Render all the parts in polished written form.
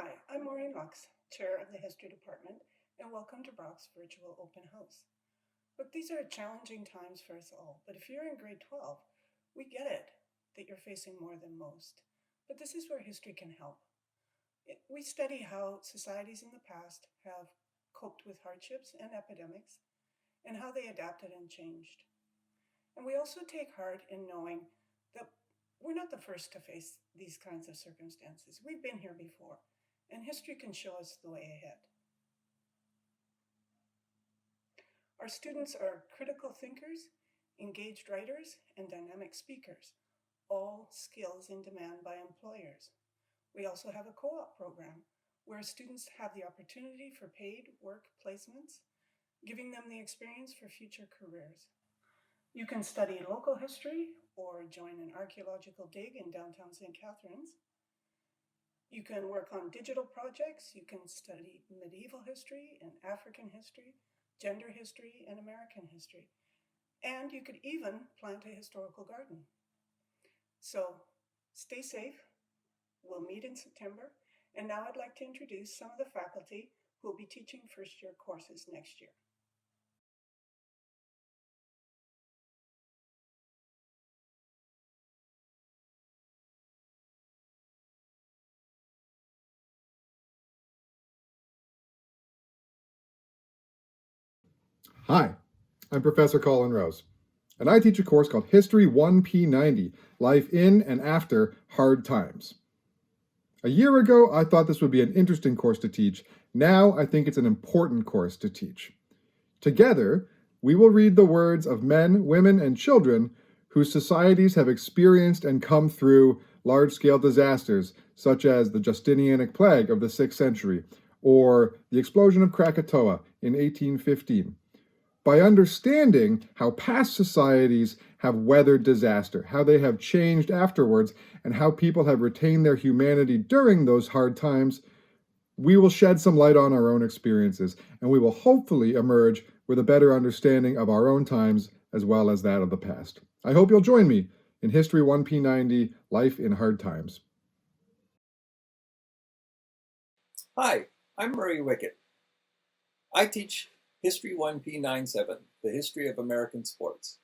Hi, I'm Maureen Lux, Chair of the History Department, and welcome to Brock's virtual open house. Look, these are challenging times for us all, but if you're in grade 12, we get it that you're facing more than most. But this is where history can help. We study how societies in the past have coped with hardships and epidemics and how they adapted and changed. And we also take heart in knowing that we're not the first to face these kinds of circumstances. We've been here before, and history can show us the way ahead. Our students are critical thinkers, engaged writers, and dynamic speakers, all skills in demand by employers. We also have a co-op program where students have the opportunity for paid work placements, giving them the experience for future careers. You can study local history or join an archaeological dig in downtown St. Catharines. You can work on digital projects. You can study medieval history and African history, gender history, and American history. And you could even plant a historical garden. So stay safe. We'll meet in September. And now I'd like to introduce some of the faculty who will be teaching first year courses next year. Hi, I'm Professor Colin Rose, and I teach a course called History 1P90, Life in and After Hard Times. A year ago, I thought this would be an interesting course to teach. Now, I think it's an important course to teach. Together, we will read the words of men, women, and children whose societies have experienced and come through large-scale disasters, such as the Justinianic plague of the 6th century, or the explosion of Krakatoa in 1815. By understanding how past societies have weathered disaster, how they have changed afterwards, and how people have retained their humanity during those hard times, we will shed some light on our own experiences, and we will hopefully emerge with a better understanding of our own times as well as that of the past. I hope you'll join me in History 1P90, Life in Hard Times. Hi, I'm Murray Wickett. I teach History 1P97, the history of American sports.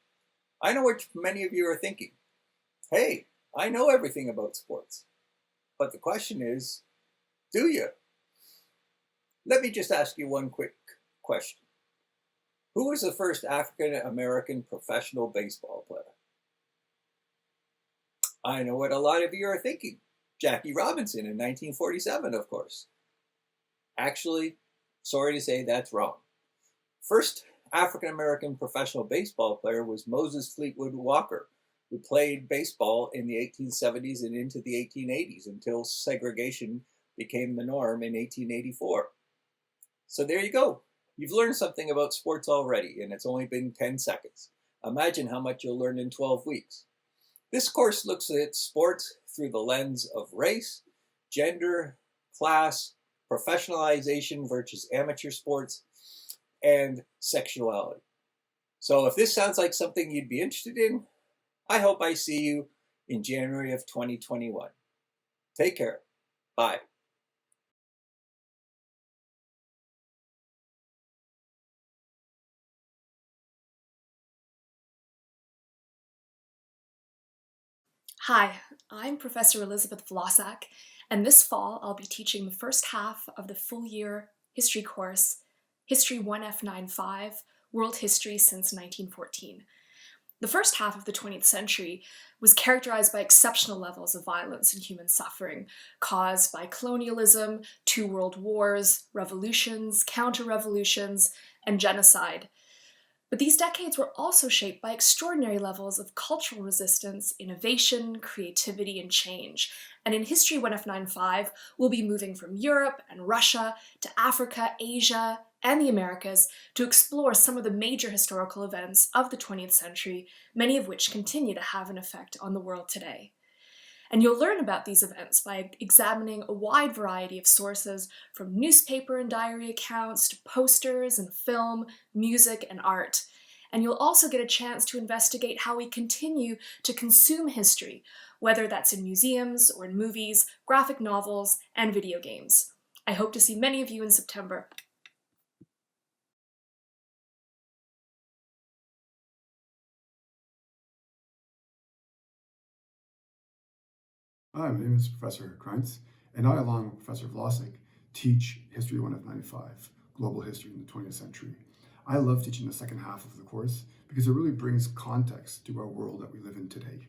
I know what many of you are thinking. Hey, I know everything about sports. But the question is, do you? Let me just ask you one quick question. Who was the first African-American professional baseball player? I know what a lot of you are thinking. Jackie Robinson in 1947, of course. Actually, sorry to say that's wrong. First African-American professional baseball player was Moses Fleetwood Walker, who played baseball in the 1870s and into the 1880s until segregation became the norm in 1884. So there you go. You've learned something about sports already, and it's only been 10 seconds. Imagine how much you'll learn in 12 weeks. This course looks at sports through the lens of race, gender, class, professionalization versus amateur sports, and sexuality. So if this sounds like something you'd be interested in, I hope I see you in January of 2021. Take care. Bye. Hi, I'm Professor Elizabeth Vlossak, and this fall I'll be teaching the first half of the full-year history course, History 1F95, World History since 1914. The first half of the 20th century was characterized by exceptional levels of violence and human suffering, caused by colonialism, 2 world wars, revolutions, counter-revolutions, and genocide. But these decades were also shaped by extraordinary levels of cultural resistance, innovation, creativity, and change. And in History 1F95, we'll be moving from Europe and Russia to Africa, Asia, and the Americas to explore some of the major historical events of the 20th century, many of which continue to have an effect on the world today. And you'll learn about these events by examining a wide variety of sources, from newspaper and diary accounts to posters and film, music and art. and you'll also get a chance to investigate how we continue to consume history, whether that's in museums or in movies, graphic novels, and video games. I hope to see many of you in September. Hi, my name is Professor Kranjc, and I, along with Professor Vlossak, teach History 1F95, Global History in the 20th Century. I love teaching the second half of the course because it really brings context to our world that we live in today.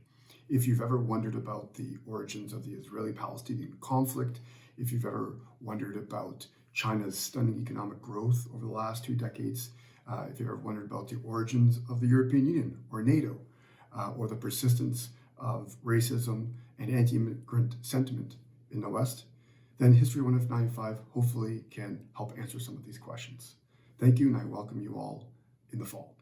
If you've ever wondered about the origins of the Israeli-Palestinian conflict, if you've ever wondered about China's stunning economic growth over the last 2 decades, if you've ever wondered about the origins of the European Union or NATO, or the persistence of racism and anti-immigrant sentiment in the West, then History 1F95 hopefully can help answer some of these questions. Thank you, and I welcome you all in the fall.